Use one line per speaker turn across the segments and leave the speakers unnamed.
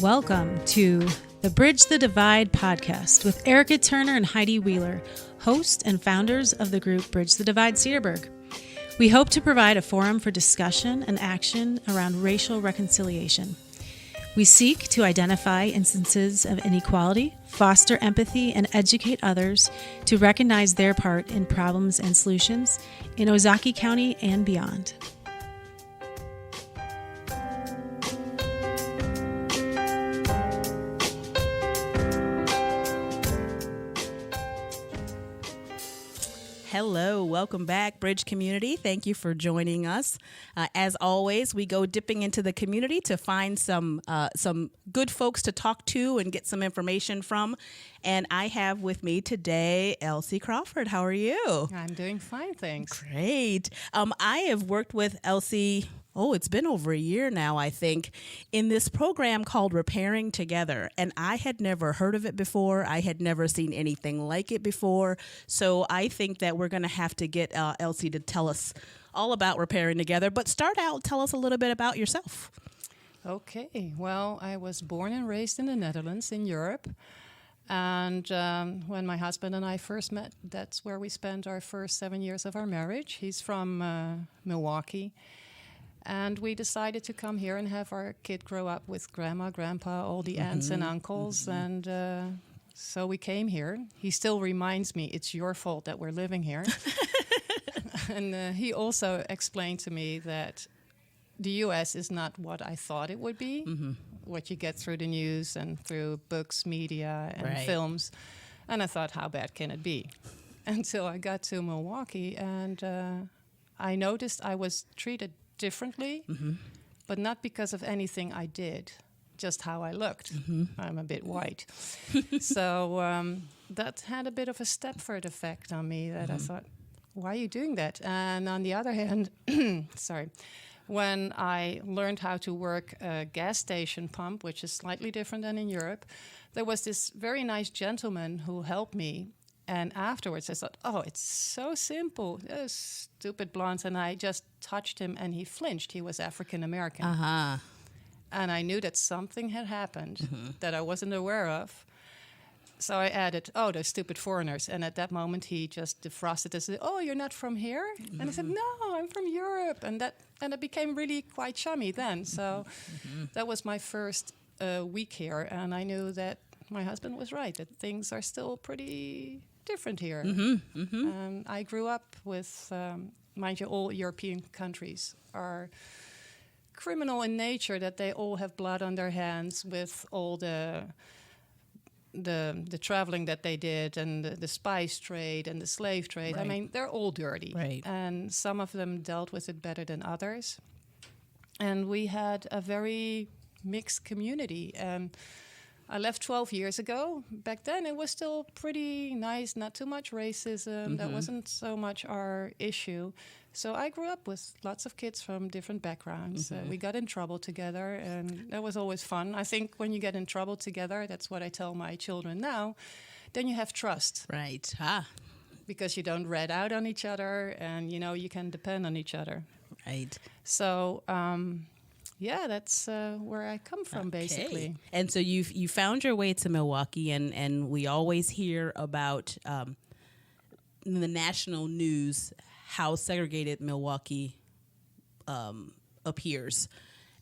Welcome to the Bridge the Divide podcast with Erica Turner and Heidi Wheeler, hosts and founders of the group Bridge the Divide Cedarburg. We hope to provide a forum for discussion and action around racial reconciliation. We seek to identify instances of inequality, foster empathy, and educate others to recognize their part in problems and solutions in Ozaukee County and beyond.
Hello, welcome back, Bridge community. Thank you for joining us. As always, we go dipping into the community to find some good folks to talk to and get some information from. And I have with me today Elsie Crawford. How are you?
I'm doing fine, thanks.
Great. I have worked with Elsie. It's been over a year now, I think, in this program called Repairing Together. And I had never heard of it before. I had never seen anything like it before. So I think that we're going to have to get Elsie to tell us all about Repairing Together. But start out, tell us a little bit about yourself.
Okay, well, I was born and raised in the Netherlands, in Europe. And when my husband and I first met, that's where we spent our first 7 years of our marriage. He's from Milwaukee. And we decided to come here and have our kid grow up with grandma, grandpa, all the aunts and uncles. And so we came here. He still reminds me, it's your fault that we're living here. And he also explained to me that the U.S. is not what I thought it would be, what you get through the news and through books, media, and films. And I thought, how bad can it be? Until I got to Milwaukee, and I noticed I was treated differently, but not because of anything I did, just how I looked. I'm a bit white. So that had a bit of a Stepford effect on me that I thought, why are you doing that? And on the other hand, when I learned how to work a gas station pump, which is slightly different than in Europe, there was this very nice gentleman who helped me. And afterwards, I thought, it's so simple. Stupid blondes. And I just touched him, and he flinched. He was African-American. And I knew that something had happened that I wasn't aware of. So I added, those stupid foreigners. And at that moment, he just defrosted and said, you're not from here? And I said, no, I'm from Europe. And it became really quite chummy then. So that was my first week here. And I knew that my husband was right, that things are still pretty different here. I grew up with, mind you, all European countries are criminal in nature, that they all have blood on their hands with all the traveling that they did, and the spice trade and the slave trade. I mean, they're all dirty. And some of them dealt with it better than others. And we had a very mixed community. And I left 12 years ago. Back then, it was still pretty nice, not too much racism. That wasn't so much our issue. So I grew up with lots of kids from different backgrounds. We got in trouble together, and that was always fun. I think when you get in trouble together, that's what I tell my children now, then you have trust.
Right.
Because you don't rat out on each other, and, you can depend on each other.
Right.
So that's where I come from, basically.
And so you found your way to Milwaukee, and we always hear about in the national news how segregated Milwaukee appears.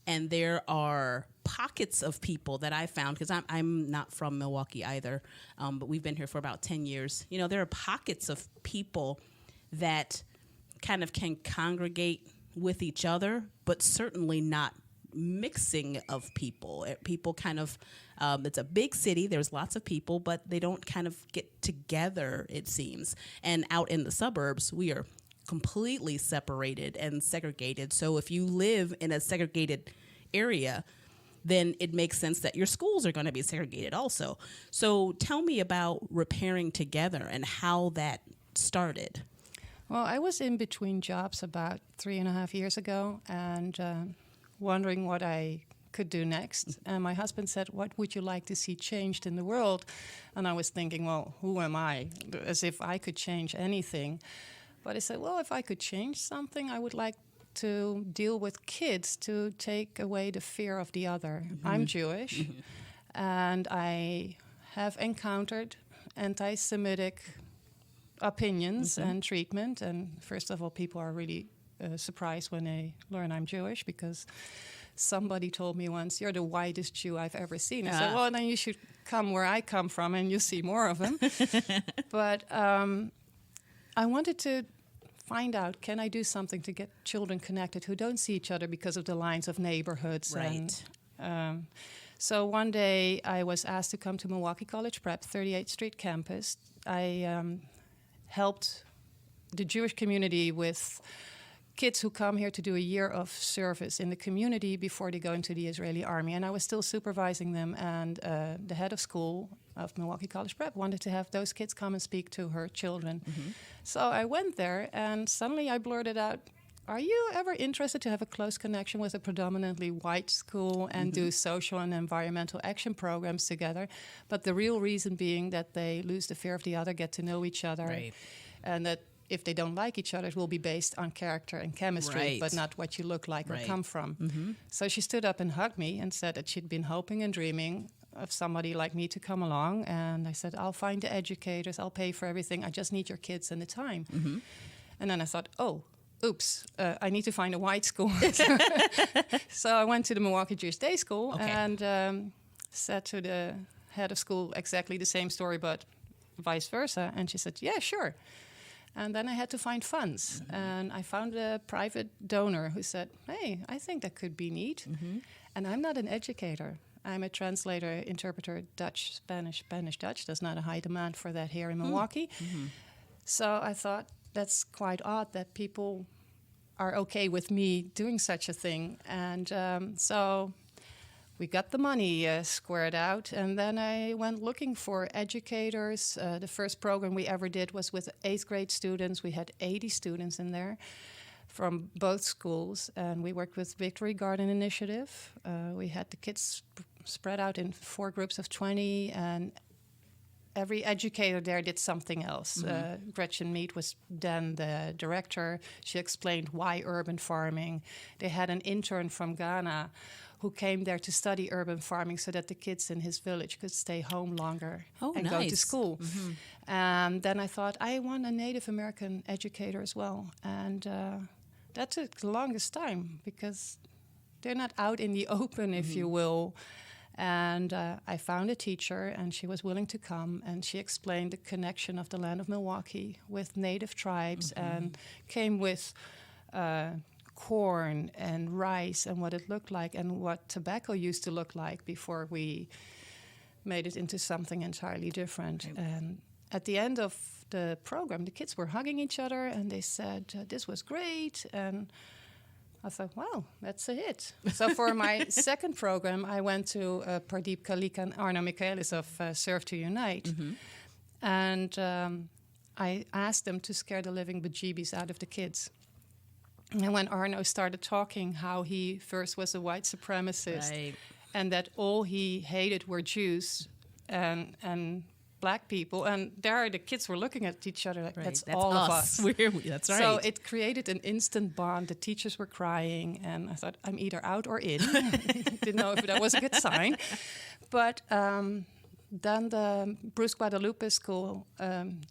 And there are pockets of people that I found, because I'm not from Milwaukee either, but we've been here for about 10 years. There are pockets of people that kind of can congregate with each other, but certainly not mixing of people. People kind of, it's a big city, there's lots of people, but they don't kind of get together, it seems. And out in the suburbs, we are completely separated and segregated. So if you live in a segregated area, then it makes sense that your schools are going to be segregated also. So tell me about Repairing Together and how that started.
Well, I was in between jobs about 3.5 years ago, and wondering what I could do next. And my husband said, what would you like to see changed in the world? And I was thinking, well, who am I? As if I could change anything. But I said, well, if I could change something, I would like to deal with kids to take away the fear of the other. I'm Jewish, and I have encountered anti-Semitic opinions and treatment. And first of all, people are really surprised when they learn I'm Jewish, because somebody told me once, "You're the whitest Jew I've ever seen." I said, "Well, then you should come where I come from and you'll see more of them." But I wanted to find out, can I do something to get children connected who don't see each other because of the lines of neighborhoods?
Right.
And, so one day I was asked to come to Milwaukee College Prep, 38th Street campus. I helped the Jewish community with kids who come here to do a year of service in the community before they go into the Israeli army. And I was still supervising them, and the head of school of Milwaukee College Prep wanted to have those kids come and speak to her children. So I went there, and suddenly I blurted out, "Are you ever interested to have a close connection with a predominantly white school and do social and environmental action programs together?" But the real reason being that they lose the fear of the other, get to know each other,
Right.
and that if they don't like each other, it will be based on character and chemistry,
Right.
but not what you look like or
Right.
come from. So she stood up and hugged me and said that she'd been hoping and dreaming of somebody like me to come along. And I said, "I'll find the educators, I'll pay for everything. I just need your kids and the time." And then I thought, oops, I need to find a white school. So I went to the Milwaukee Jewish Day School and said to the head of school exactly the same story, but vice versa. And she said, "Yeah, sure." And then I had to find funds. And I found a private donor who said, "Hey, I think that could be neat." And I'm not an educator. I'm a translator, interpreter, Dutch, Spanish, Spanish, Dutch. There's not a high demand for that here in Milwaukee. So I thought, that's quite odd that people are okay with me doing such a thing. And so we got the money squared out, and then I went looking for educators. The first program we ever did was with 8th grade students. We had 80 students in there from both schools, and we worked with Victory Garden Initiative. We had the kids spread out in 4 groups of 20, and every educator there did something else. Gretchen Mead was then the director. She explained why urban farming. They had an intern from Ghana who came there to study urban farming so that the kids in his village could stay home longer and go to school. And then I thought, I want a Native American educator as well. And that took the longest time because they're not out in the open, if you will. And I found a teacher, and she was willing to come, and she explained the connection of the land of Milwaukee with native tribes and came with corn and rice and what it looked like and what tobacco used to look like before we made it into something entirely different. And at the end of the program, the kids were hugging each other, and they said, "This was great." And I thought, wow, that's a hit. So for my second program, I went to Pardeep Kalika and Arno Michaelis of Serve to Unite. And I asked them to scare the living bejeebies out of the kids. And when Arno started talking how he first was a white supremacist and that all he hated were Jews and black people, and there the kids were looking at each other like, that's all of us.
That's right.
So it created an instant bond. The teachers were crying, and I thought, I'm either out or in. Didn't know if that was a good sign. But then the Bruce Guadalupe School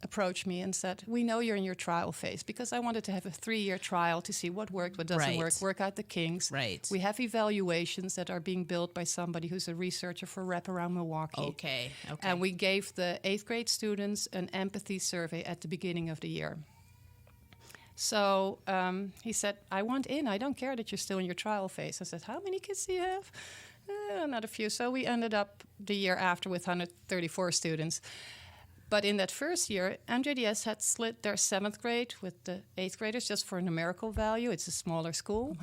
approached me and said, "We know you're in your trial phase," because I wanted to have a 3-year trial to see what worked, what doesn't work out the kinks. We have evaluations that are being built by somebody who's a researcher for Wraparound Milwaukee.
Okay.
And we gave the 8th grade students an empathy survey at the beginning of the year. So he said, "I want in. I don't care that you're still in your trial phase." I said, "How many kids do you have?" Not a few. So we ended up the year after with 134 students. But in that first year, MJDS had split their 7th grade with the 8th graders just for a numerical value. It's a smaller school.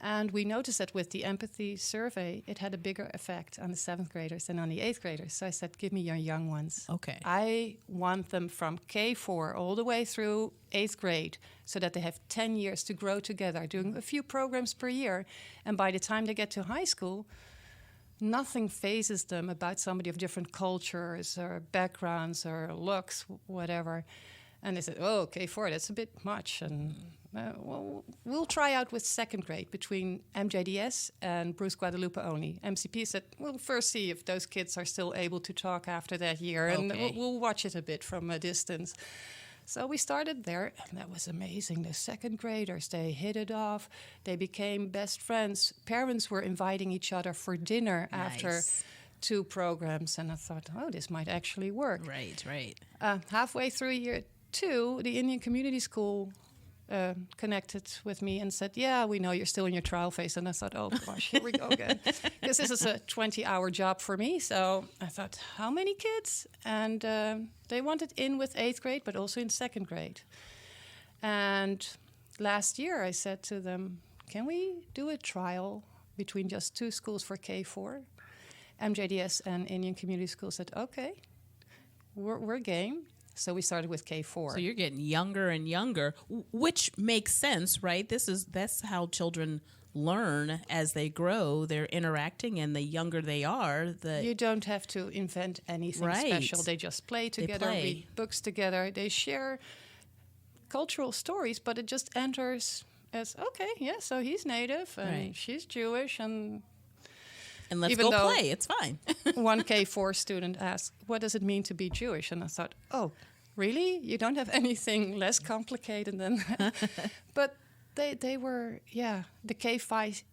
And we noticed that with the empathy survey, it had a bigger effect on the 7th graders than on the 8th graders. So I said, "Give me your young ones.
Okay.
I want them from K4 all the way through 8th grade so that they have 10 years to grow together, doing a few programs per year. And by the time they get to high school, nothing phases them about somebody of different cultures or backgrounds or looks, whatever." And they said, oh, K4, that's a bit much. And well, we'll try out with second grade between MJDS and Bruce Guadalupe only. MCP said, we'll first see if those kids are still able to talk after that year. And we'll watch it a bit from a distance. So we started there, and that was amazing. The second graders, they hit it off. They became best friends. Parents were inviting each other for dinner after 2 programs. And I thought, oh, this might actually work.
Right.
Halfway through year 2, the Indian Community School connected with me and said, yeah, we know you're still in your trial phase. And I thought, oh gosh, here we go again. Because this is a 20-hour job for me. So I thought, how many kids? And they wanted in with 8th grade, but also in 2nd grade. And last year I said to them, can we do a trial between just 2 schools for K4? MJDS and Indian Community School said, okay, we're game. So we started with K4.
So you're getting younger and younger, which makes sense, right? That's how children learn as they grow. They're interacting, and the younger they are,
you don't have to invent anything special. They just play together, read books together. They share cultural stories, but it just enters as, okay, yeah, so he's native and she's Jewish, and
let's go play. It's fine.
One K4 student asked, what does it mean to be Jewish? And I thought, oh, really? You don't have anything less complicated than that? But they were, the K5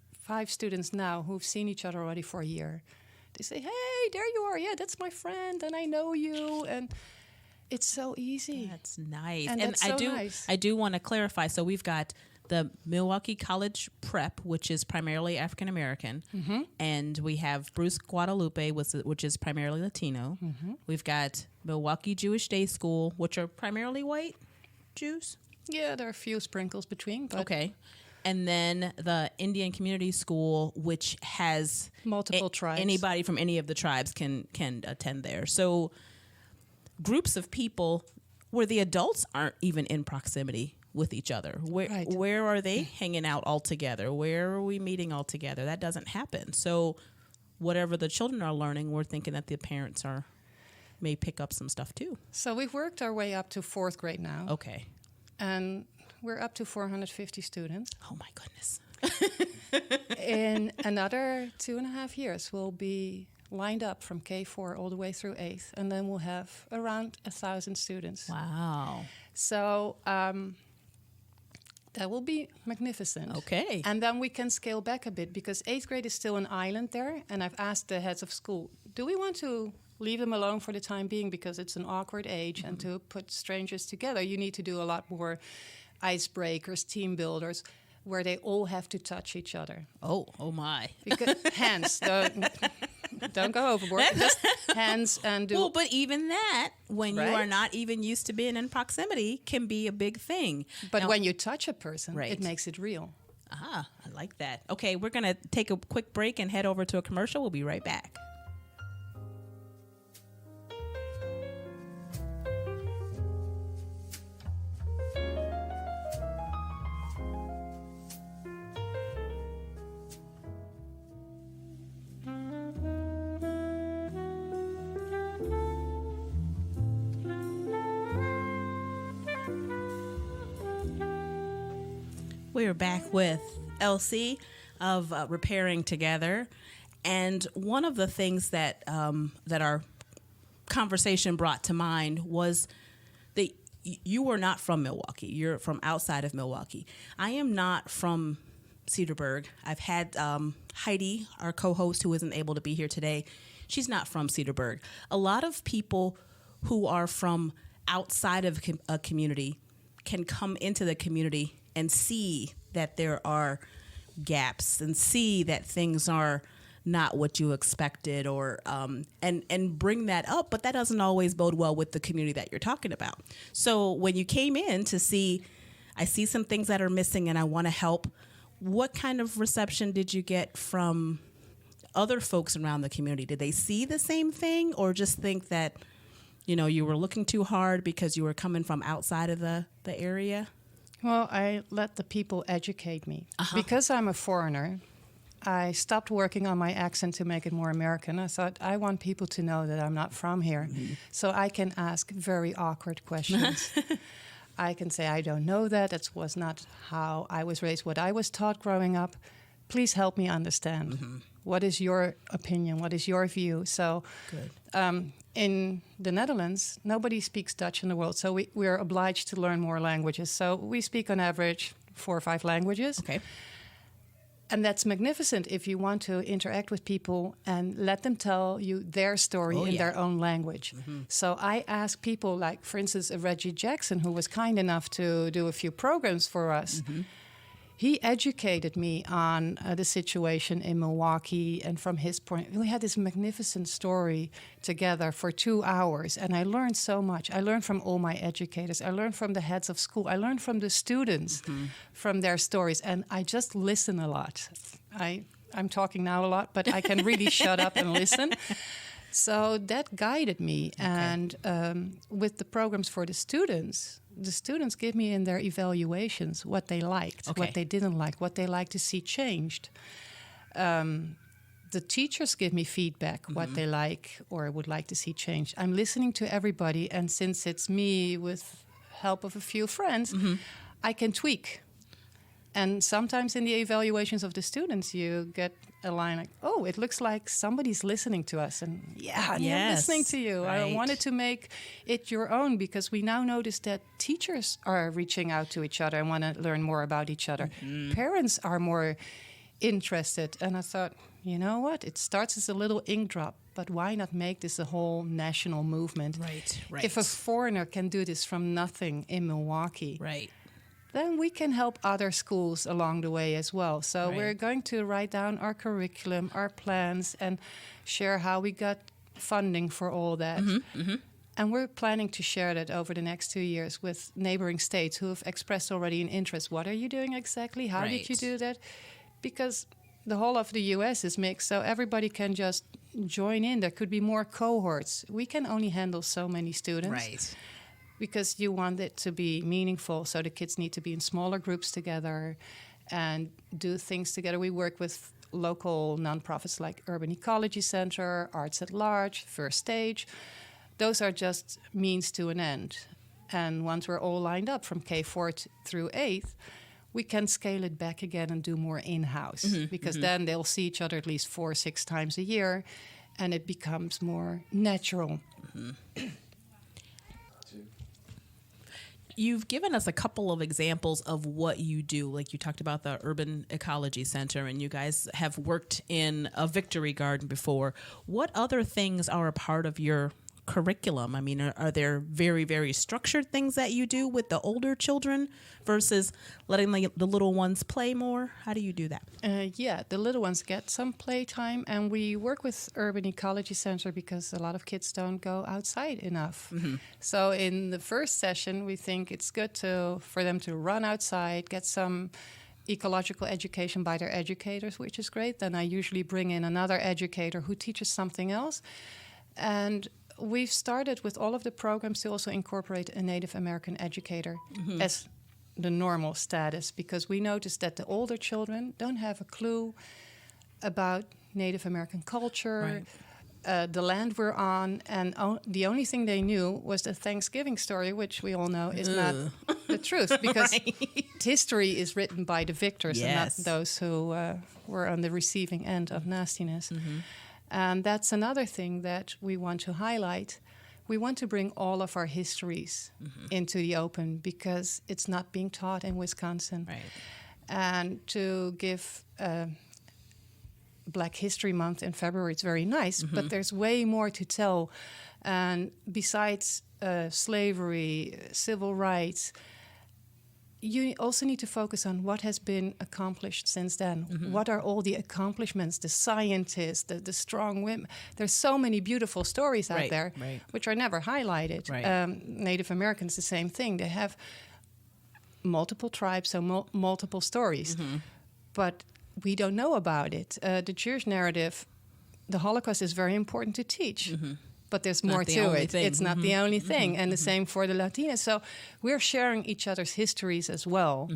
students now who've seen each other already for a year. They say, hey, there you are. Yeah, that's my friend, and I know you. And it's so easy.
That's nice.
And that's so nice.
I do want to clarify. So we've got the Milwaukee College Prep, which is primarily African American, and we have Bruce Guadalupe, which is primarily Latino. We've got Milwaukee Jewish Day School, which are primarily white Jews.
Yeah, there are a few sprinkles between. But
okay. And then the Indian Community School, which has
multiple tribes.
Anybody from any of the tribes can attend there. So groups of people where the adults aren't even in proximity with each other. Where are they hanging out all together? Where are we meeting all together? That doesn't happen. So whatever the children are learning, we're thinking that the parents may pick up some stuff too.
So we've worked our way up to 4th grade now.
Okay.
And we're up to 450 students.
Oh my goodness.
In another 2.5 years, we'll be lined up from K4 all the way through 8th. And then we'll have around 1,000 students.
Wow.
So that will be magnificent.
Okay.
And then we can scale back a bit because 8th grade is still an island there. And I've asked the heads of school, do we want to leave them alone for the time being because it's an awkward age, and to put strangers together, you need to do a lot more icebreakers, team builders, where they all have to touch each other.
Oh my.
Because hands, don't go overboard. Just hands and do.
Well, but even that, when you are not even used to being in proximity, can be a big thing.
But when you touch a person, it makes it real.
I like that. Okay, we're going to take a quick break and head over to a commercial. We'll be right back. We are back with Elsie of Repairing Together, and one of the things that that our conversation brought to mind was that you are not from Milwaukee. You're from outside of Milwaukee. I am not from Cedarburg. I've had Heidi, our co-host, who isn't able to be here today. She's not from Cedarburg. A lot of people who are from outside of a community can come into the community and see that there are gaps and see that things are not what you expected, or and bring that up, but that doesn't always bode well with the community that you're talking about. So when you came in to see, I see some things that are missing and I want to help, what kind of reception did you get from other folks around the community? Did they see the same thing, or just think that, you know, you were looking too hard because you were coming from outside of the area?
Well, I let the people educate me. Because I'm a foreigner, I stopped working on my accent to make it more American. I thought, I want people to know that I'm not from here. So I can ask very awkward questions. I can say, I don't know that. That was not how I was raised, what I was taught growing up. Please help me understand. What is your opinion? What is your view? So in the Netherlands, nobody speaks Dutch in the world. So we're obliged to learn more languages. So we speak on average 4 or 5 languages.
Okay.
And that's magnificent if you want to interact with people and let them tell you their story in their own language. So I ask people like, for instance, Reggie Jackson, who was kind enough to do a few programs for us. He educated me on the situation in Milwaukee, and from his point, we had this magnificent story together for 2 hours, and I learned so much. I learned from all my educators. I learned from the heads of school. I learned from the students, from their stories, and I just listen a lot. I'm talking now a lot, but I can really shut up and listen. So that guided me, and with the programs for the students give me in their evaluations what they liked, what they didn't like, what they like to see changed. The teachers give me feedback, what they like or would like to see changed. I'm listening to everybody, and since it's me with help of a few friends, I can tweak. And sometimes in the evaluations of the students, you get a line like, oh, it looks like somebody's listening to us. And I'm listening to you.
Right.
I wanted to make it your own, because we now notice that teachers are reaching out to each other and want to learn more about each other. Parents are more interested. And I thought, you know what? It starts as a little ink drop, but why not make this a whole national movement?
Right.
If a foreigner can do this from nothing in Milwaukee, then we can help other schools along the way as well. So we're going to write down our curriculum, our plans, and share how we got funding for all that. And we're planning to share that over the next 2 years with neighboring states who have expressed already an interest. What are you doing exactly? How did you do that? Because the whole of the U.S. is mixed, so everybody can just join in. There could be more cohorts. We can only handle so many students. Because you want it to be meaningful, so the kids need to be in smaller groups together and do things together. We work with local nonprofits like Urban Ecology Center, Arts at Large, First Stage. Those are just means to an end. And once we're all lined up from K4 through 8th, we can scale it back again and do more in-house. Because then they'll see each other at least 4 or 6 times a year, and it becomes more natural.
You've given us a couple of examples of what you do. Like you talked about the Urban Ecology Center, and you guys have worked in a victory garden before. What other things are a part of your curriculum? I mean, are there very, very structured things that you do with the older children versus letting the little ones play more? How do you do that?
The little ones get some playtime, and we work with Urban Ecology Center because a lot of kids don't go outside enough. So in the first session, we think it's good for them to run outside, get some ecological education by their educators, which is great. Then I usually bring in another educator who teaches something else. And we've started with all of the programs to also incorporate a Native American educator as the normal status, because we noticed that the older children don't have a clue about Native American culture, the land we're on, and the only thing they knew was the Thanksgiving story, which we all know is not the truth, because history is written by the victors and not those who were on the receiving end of nastiness. And that's another thing that we want to highlight. We want to bring all of our histories into the open, because it's not being taught in Wisconsin. And to give Black History Month in February, it's very nice, but there's way more to tell. And besides slavery, civil rights, you also need to focus on what has been accomplished since then. What are all the accomplishments, the scientists, the strong women? There's so many beautiful stories out there, which are never highlighted. Native Americans, the same thing. They have multiple tribes, so multiple stories. But we don't know about it. The Jewish narrative, the Holocaust is very important to teach. But there's more to it. It's not the only thing. And the same for the Latinas. So we're sharing each other's histories as well.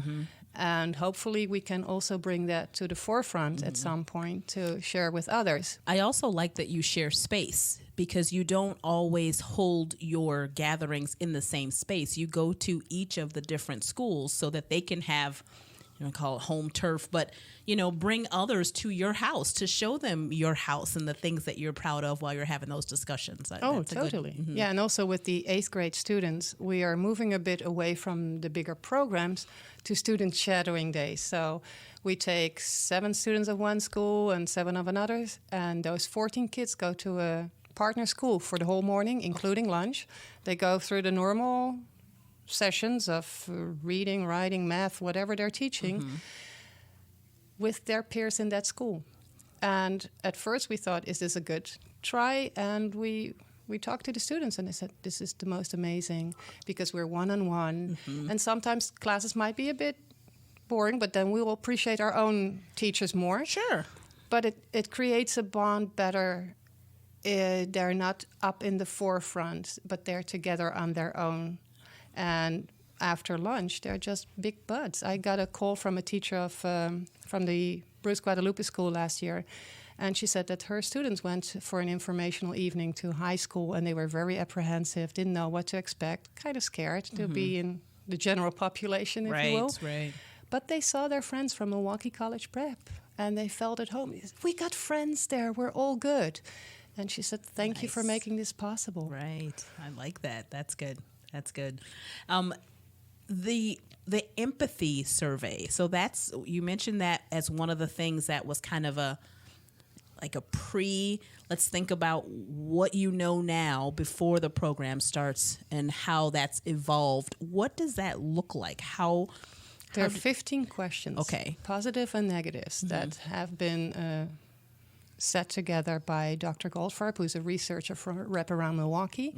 And hopefully we can also bring that to the forefront at some point to share with others.
I also like that you share space, because you don't always hold your gatherings in the same space. You go to each of the different schools so that they can have, call it home turf, but, bring others to your house to show them your house and the things that you're proud of while you're having those discussions.
Oh, totally. Yeah, and also with the 8th grade students, we are moving a bit away from the bigger programs to student shadowing days. So we take 7 students of one school and 7 of another, and those 14 kids go to a partner school for the whole morning, including lunch. They go through the normal sessions of reading, writing, math, whatever they're teaching, with their peers in that school. And at first we thought, is this a good try? And we talked to the students and they said, this is the most amazing, because we're one-on-one. And sometimes classes might be a bit boring, but then we will appreciate our own teachers more.
Sure.
But it creates a bond better. They're not up in the forefront, but they're together on their own. And after lunch, they're just big buds. I got a call from a teacher from the Bruce Guadalupe School last year, and she said that her students went for an informational evening to high school, and they were very apprehensive, didn't know what to expect, kind of scared to be in the general population, if you will.
Right.
But they saw their friends from Milwaukee College Prep, and they felt at home. We got friends there. We're all good. And she said, thank you for making this possible.
Right. I like that. That's good. That's good. The empathy survey. So you mentioned that as one of the things that was kind of let's think about what you know now before the program starts and how that's evolved. What does that look like?
There are 15 questions,
okay,
positive and negatives, that have been set together by Dr. Goldfarb, who's a researcher from Wraparound Milwaukee.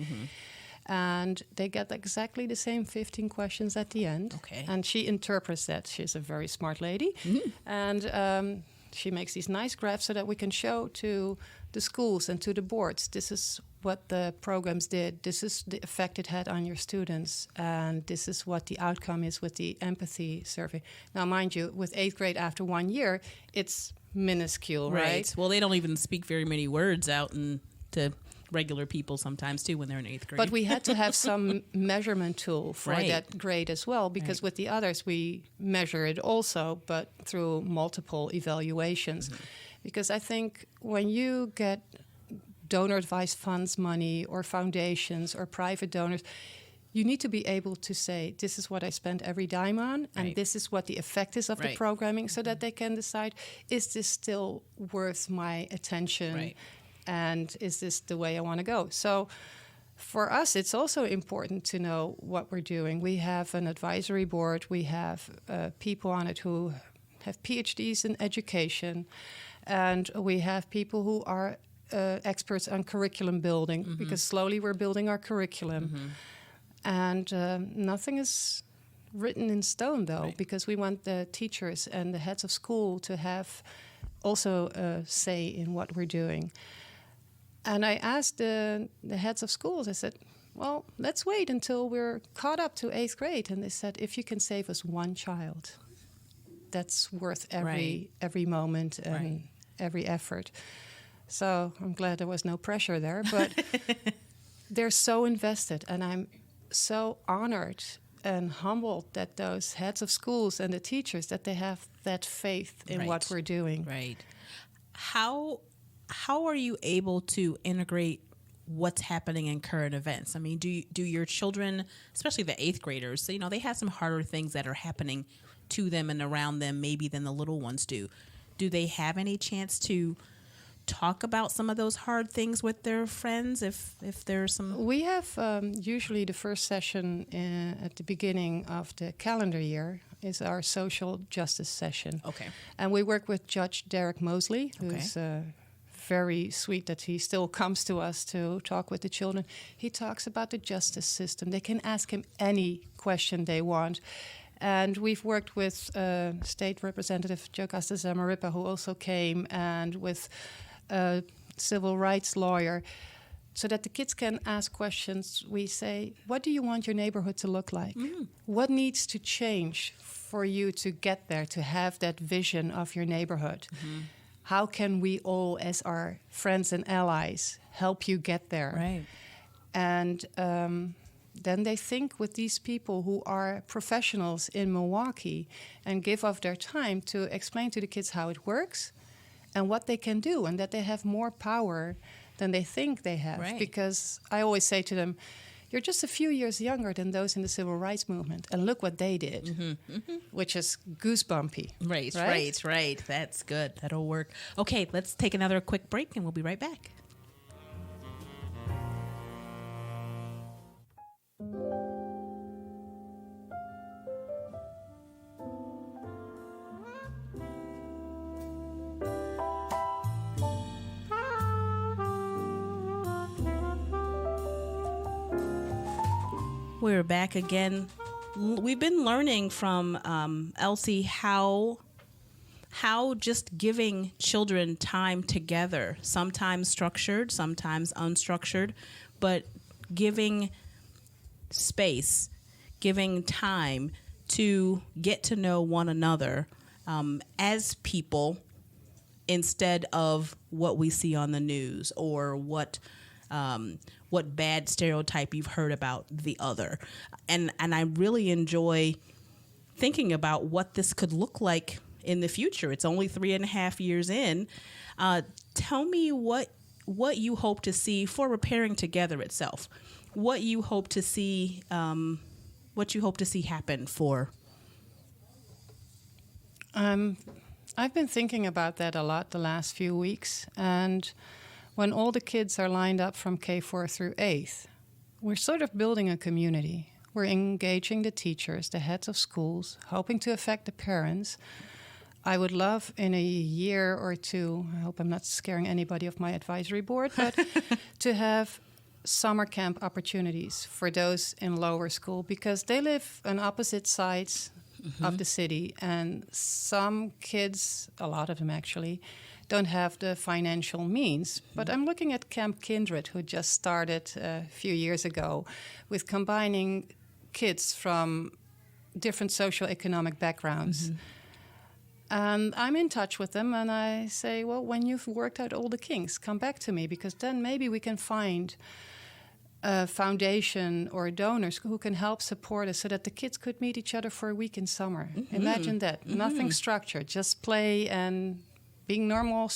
And they get exactly the same 15 questions at the end.
Okay.
And she interprets that. She's a very smart lady. And she makes these nice graphs so that we can show to the schools and to the boards, this is what the programs did. This is the effect it had on your students. And this is what the outcome is with the empathy survey. Now, mind you, with 8th grade after 1 year, it's minuscule, right?
Well, they don't even speak very many words out to regular people sometimes too when they're in 8th grade.
But we had to have some measurement tool for that grade as well, because with the others we measure it also, but through multiple evaluations. Because I think when you get donor advised funds money or foundations or private donors, you need to be able to say, this is what I spent every dime on, and this is what the effect is of the programming, so that they can decide, is this still worth my attention? And is this the way I want to go? So for us, it's also important to know what we're doing. We have an advisory board. We have people on it who have PhDs in education. And we have people who are experts on curriculum building, because slowly we're building our curriculum. And nothing is written in stone, though, because we want the teachers and the heads of school to have also a say in what we're doing. And I asked the heads of schools, I said, well, let's wait until we're caught up to 8th grade. And they said, if you can save us one child, that's worth every moment and every effort. So I'm glad there was no pressure there. But they're so invested, and I'm so honored and humbled that those heads of schools and the teachers, that they have that faith in what we're doing.
Right. How are you able to integrate what's happening in current events? I mean, do your children, especially the 8th graders, they have some harder things that are happening to them and around them maybe than the little ones do. Do they have any chance to talk about some of those hard things with their friends if there's some?
We have usually the first session at the beginning of the calendar year is our social justice session.
Okay.
And we work with Judge Derek Mosley, who's very sweet that he still comes to us to talk with the children. He talks about the justice system. They can ask him any question they want. And we've worked with State Representative Jocasta Zamarripa, who also came, and with a civil rights lawyer so that the kids can ask questions. We say, what do you want your neighborhood to look like? What needs to change for you to get there, to have that vision of your neighborhood? How can we all, as our friends and allies, help you get there?
Right.
And then they think with these people who are professionals in Milwaukee and give of their time to explain to the kids how it works and what they can do, and that they have more power than they think they have.
Right.
Because I always say to them, you're just a few years younger than those in the civil rights movement, and look what they did, which is goosebumpy.
Right. That's good. That'll work. Okay, let's take another quick break, and we'll be right back. We're back again. We've been learning from Elsie how just giving children time together, sometimes structured, sometimes unstructured, but giving space, giving time to get to know one another as people instead of what we see on the news or what bad stereotype you've heard about the other. And I really enjoy thinking about what this could look like in the future. It's only 3.5 years in. Tell me what you hope to see for Repairing Together itself. What you hope to see happen for.
I've been thinking about that a lot the last few weeks, and when all the kids are lined up from K4 through 8th, we're sort of building a community. We're engaging the teachers, the heads of schools, hoping to affect the parents. I would love in a year or two, I hope I'm not scaring anybody of my advisory board, but to have summer camp opportunities for those in lower school, because they live on opposite sides of the city, and some kids, a lot of them actually, don't have the financial means. But I'm looking at Camp Kindred, who just started a few years ago, with combining kids from different socioeconomic backgrounds. And I'm in touch with them, and I say, well, when you've worked out all the kinks, come back to me, because then maybe we can find a foundation or donors who can help support us so that the kids could meet each other for a week in summer. Imagine that. Nothing structured, just play and being normal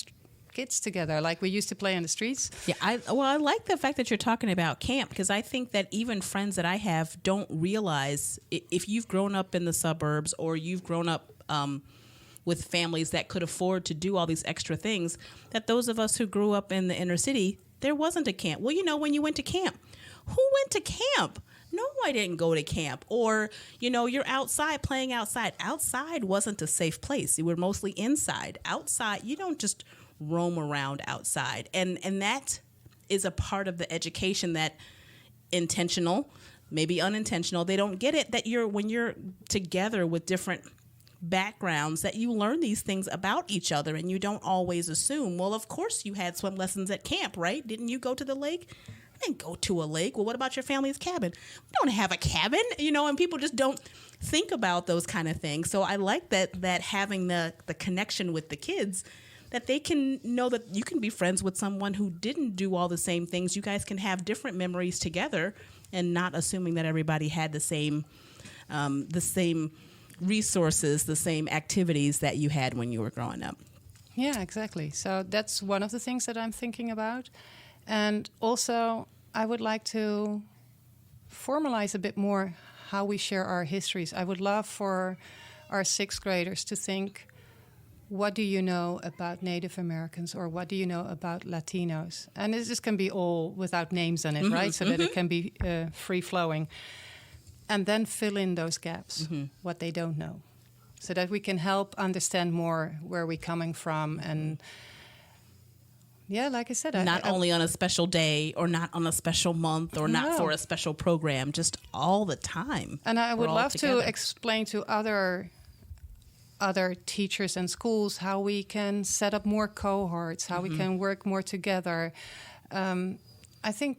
kids together like we used to play on the streets.
Yeah, I like the fact that you're talking about camp, because I think that even friends that I have don't realize, if you've grown up in the suburbs or you've grown up with families that could afford to do all these extra things, that those of us who grew up in the inner city, there wasn't a camp. Well, when you went to camp, who went to camp? No, I didn't go to camp. Or, you're outside playing outside. Outside wasn't a safe place. You were mostly inside. Outside, you don't just roam around outside. And that is a part of the education that intentional, maybe unintentional, they don't get it, that when you're together with different backgrounds, that you learn these things about each other, and you don't always assume, well, of course you had swim lessons at camp, right? Didn't you go to the lake? I didn't go to a lake. Well, what about your family's cabin? We don't have a cabin, and people just don't think about those kind of things. So I like that having the connection with the kids, that they can know that you can be friends with someone who didn't do all the same things. You guys can have different memories together, and not assuming that everybody had the same resources, the same activities that you had when you were growing up.
Yeah, exactly. So that's one of the things that I'm thinking about. And also, I would like to formalize a bit more how we share our histories. I would love for our 6th graders to think, what do you know about Native Americans, or what do you know about Latinos? And this can be all without names on it, right? So that it can be free-flowing. And then fill in those gaps, what they don't know, so that we can help understand more where we're coming from. And yeah, like I said,
not only on a special day, or not on a special month, or not for a special program, just all the time.
And I would love to explain to other teachers and schools how we can set up more cohorts, how we can work more together. I think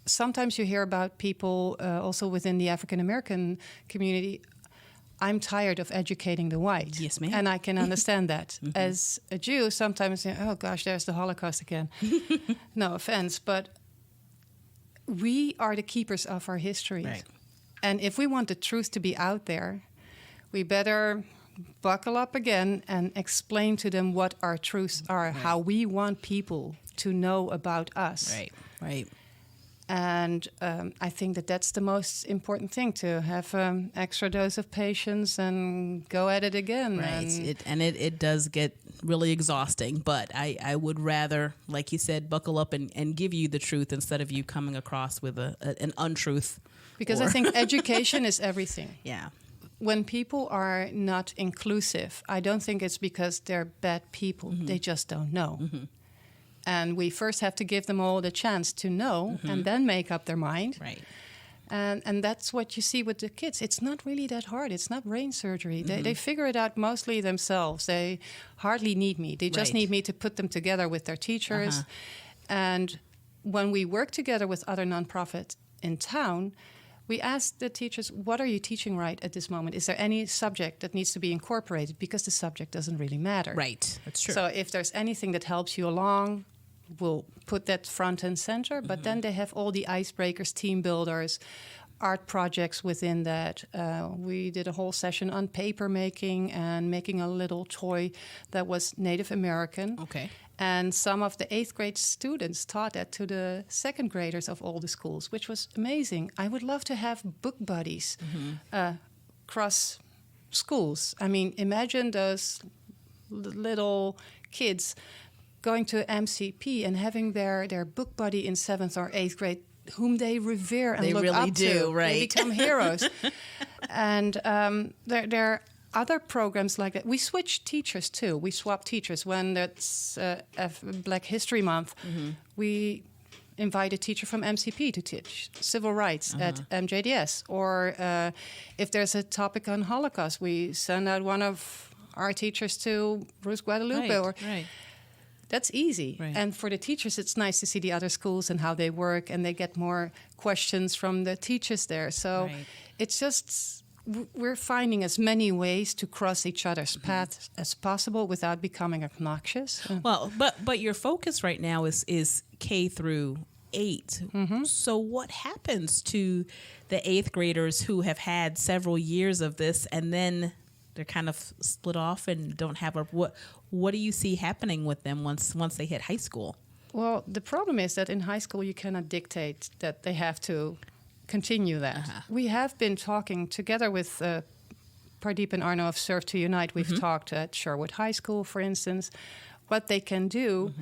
sometimes you hear about people also within the African American community. I'm tired of educating the white.
Yes, ma'am.
And I can understand that. As a Jew, sometimes, oh gosh, there's the Holocaust again. No offense, but we are the keepers of our history.
Right.
And if we want the truth to be out there, we better buckle up again and explain to them what our truths are, how we want people to know about us.
Right.
And I think that that's the most important thing, to have an extra dose of patience and go at it again.
Right. It does get really exhausting, but I would rather, like you said, buckle up and give you the truth instead of you coming across with an untruth.
Because I think education is everything.
Yeah.
When people are not inclusive, I don't think it's because they're bad people. They just don't know. And we first have to give them all the chance to know and then make up their mind.
Right.
And that's what you see with the kids. It's not really that hard. It's not brain surgery. They figure it out mostly themselves. They hardly need me. They just need me to put them together with their teachers. And when we work together with other nonprofits in town, we ask the teachers, what are you teaching right at this moment? Is there any subject that needs to be incorporated? Because the subject doesn't really matter.
Right, that's true.
So if there's anything that helps you along, we'll put that front and center. But then they have all the icebreakers, team builders, art projects within that. We did a whole session on paper making and making a little toy that was Native American.
Okay.
And some of the 8th grade students taught that to the 2nd graders of all the schools, which was amazing. I would love to have book buddies across schools. I mean, imagine those little kids going to MCP and having their book buddy in 7th or 8th grade whom they revere and
they
look
really
up
do,
to.
right.
They become heroes. And there are other programs like that. We switch teachers too. We swap teachers. When that's Black History Month, we invite a teacher from MCP to teach civil rights at MJDS. Or if there's a topic on Holocaust, we send out one of our teachers to Bruce Guadalupe.
Right.
That's easy.
Right.
And for the teachers, it's nice to see the other schools and how they work, and they get more questions from the teachers there. So it's just, we're finding as many ways to cross each other's paths as possible without becoming obnoxious.
Well, but your focus right now is K through 8. So what happens to the 8th graders who have had several years of this and then they're kind of split off and don't have what do you see happening with them once they hit high school?
Well, the problem is that in high school you cannot dictate that they have to continue that. We have been talking together with Pardeep and Arno of Serve to Unite. We've talked at Sherwood High School, for instance, what they can do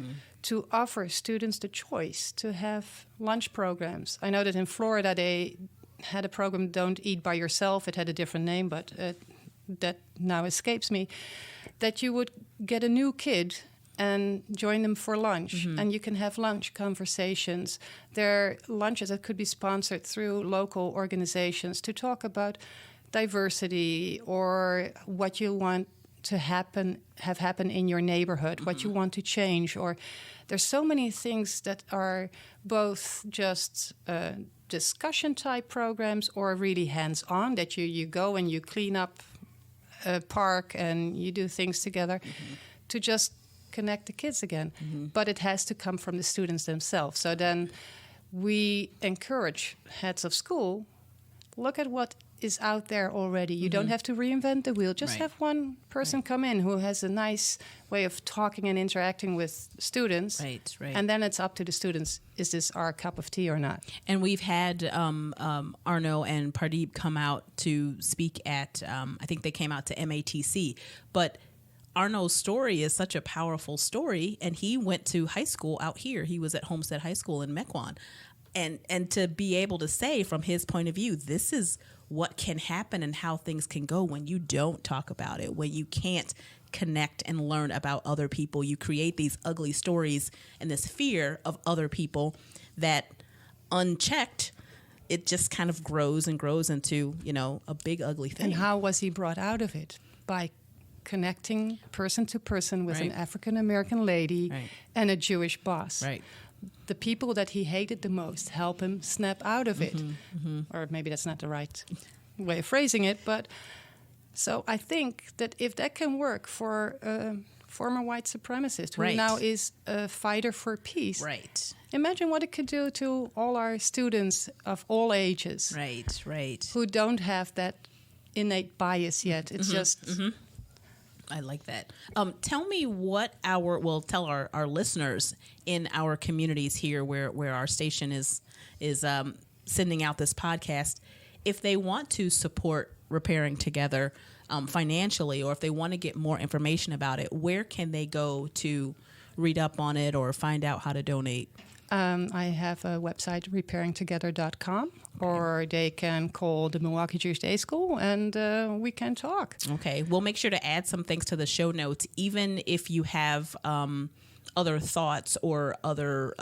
to offer students the choice to have lunch programs. I know that in Florida they had a program, Don't Eat By Yourself. It had a different name, but that now escapes me, that you would get a new kid and join them for lunch, and you can have lunch conversations. There are lunches that could be sponsored through local organizations to talk about diversity or what you want to have happen in your neighborhood, what you want to change. Or there's so many things that are both just discussion type programs or really hands-on, that you go and you clean up a park and you do things together to just connect the kids again. But it has to come from the students themselves. So then we encourage heads of school, look at what is out there already. You don't have to reinvent the wheel. Just have one person come in who has a nice way of talking and interacting with students. Right. And then it's up to the students, is this our cup of tea or not?
And we've had Arno and Pardeep come out to speak at, I think they came out to MATC. But Arno's story is such a powerful story, and he went to high school out here. He was at Homestead High School in Mequon. And to be able to say from his point of view, this is what can happen and how things can go when you don't talk about it, when you can't connect and learn about other people. You create these ugly stories and this fear of other people that, unchecked, it just kind of grows and grows into, a big ugly thing.
And how was he brought out of it? By connecting person to person with an African American lady and a Jewish boss. the people that he hated the most, help him snap out of it. Or maybe that's not the right way of phrasing it, but so I think that if that can work for a former white supremacist who now is a fighter for peace, imagine what it could do to all our students of all ages, who don't have that innate bias yet. It's just...
I like that. Tell me what tell our listeners in our communities here where our station is sending out this podcast, if they want to support Repairing Together financially, or if they want to get more information about it, where can they go to read up on it or find out how to donate?
I have a website, repairingtogether.com, or they can call the Milwaukee Jewish Day School and we can talk.
Okay. We'll make sure to add some things to the show notes, even if you have other thoughts or other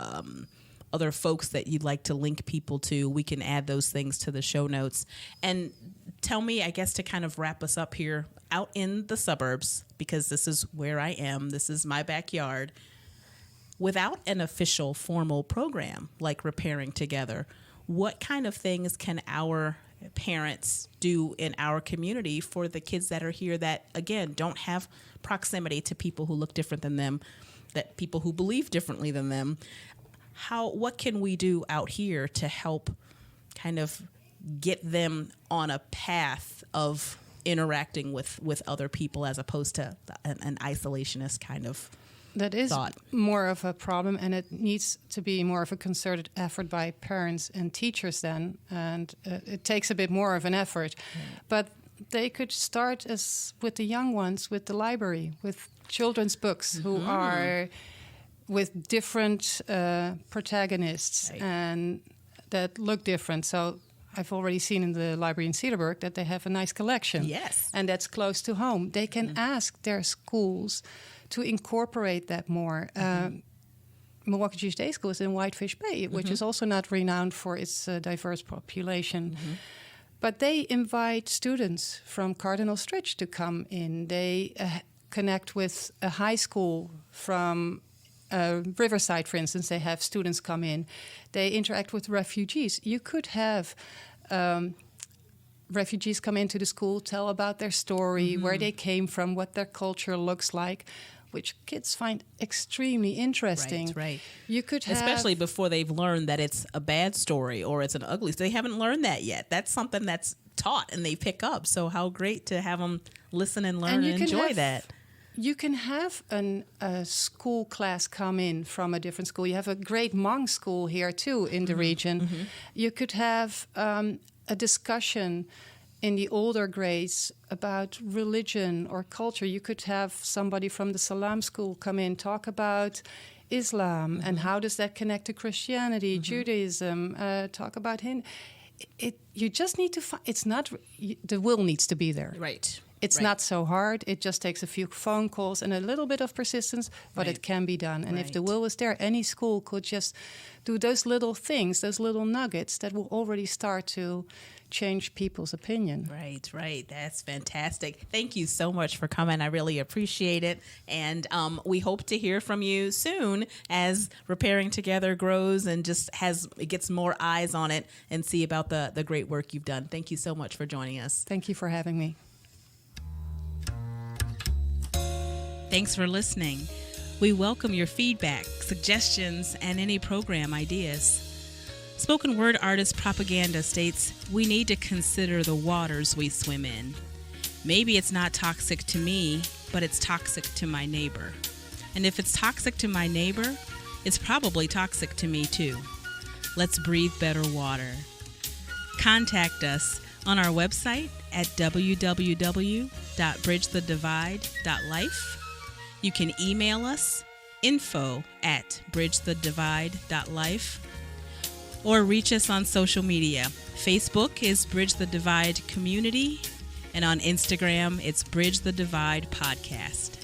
folks that you'd like to link people to. We can add those things to the show notes. And tell me, I guess, to kind of wrap us up here, out in the suburbs, because this is where I am, this is my backyard, without an official formal program like Repairing Together, what kind of things can our parents do in our community for the kids that are here that, again, don't have proximity to people who look different than them, that people who believe differently than them? What can we do out here to help kind of get them on a path of interacting with other people as opposed to an isolationist kind of
That is
thought?
More of a problem, and it needs to be more of a concerted effort by parents and teachers then, and it takes a bit more of an effort. But they could start with the young ones, with the library, with children's books who are with different protagonists and that look different. So I've already seen in the library in Cedarburg that they have a nice collection.
Yes.
And that's close to home. They can ask their schools to incorporate that more. Milwaukee Jewish Day School is in Whitefish Bay, which is also not renowned for its diverse population. But they invite students from Cardinal Stritch to come in. They connect with a high school from Riverside, for instance. They have students come in. They interact with refugees. You could have refugees come into the school, tell about their story, where they came from, what their culture looks like, which kids find extremely interesting.
Right.
You could have,
especially before they've learned that it's a bad story or it's an ugly story. They haven't learned that yet. That's something that's taught and they pick up. So how great to have them listen and learn and enjoy that.
You can have a school class come in from a different school. You have a great Hmong school here, too, in the region. You could have a discussion in the older grades about religion or culture. You could have somebody from the Salam school come in, talk about Islam and how does that connect to Christianity, Judaism, talk about Hindu. You just need to find, it's not, the will needs to be there.
Right.
It's not so hard. It just takes a few phone calls and a little bit of persistence, but it can be done. And if the will is there, any school could just do those little things, those little nuggets that will already start to change people's opinion.
Right. That's fantastic. Thank you so much for coming. I really appreciate it. And we hope to hear from you soon as Repairing Together grows and just it gets more eyes on it and see about the great work you've done. Thank you so much for joining us.
Thank you for having me.
Thanks for listening. We welcome your feedback, suggestions, and any program ideas. Spoken word artist Propaganda states, we need to consider the waters we swim in. Maybe it's not toxic to me, but it's toxic to my neighbor. And if it's toxic to my neighbor, it's probably toxic to me too. Let's breathe better water. Contact us on our website at www.bridgethedivide.life. You can email us, info@bridgethedivide.life, or reach us on social media. Facebook is Bridge the Divide Community, and on Instagram, it's Bridge the Divide Podcast.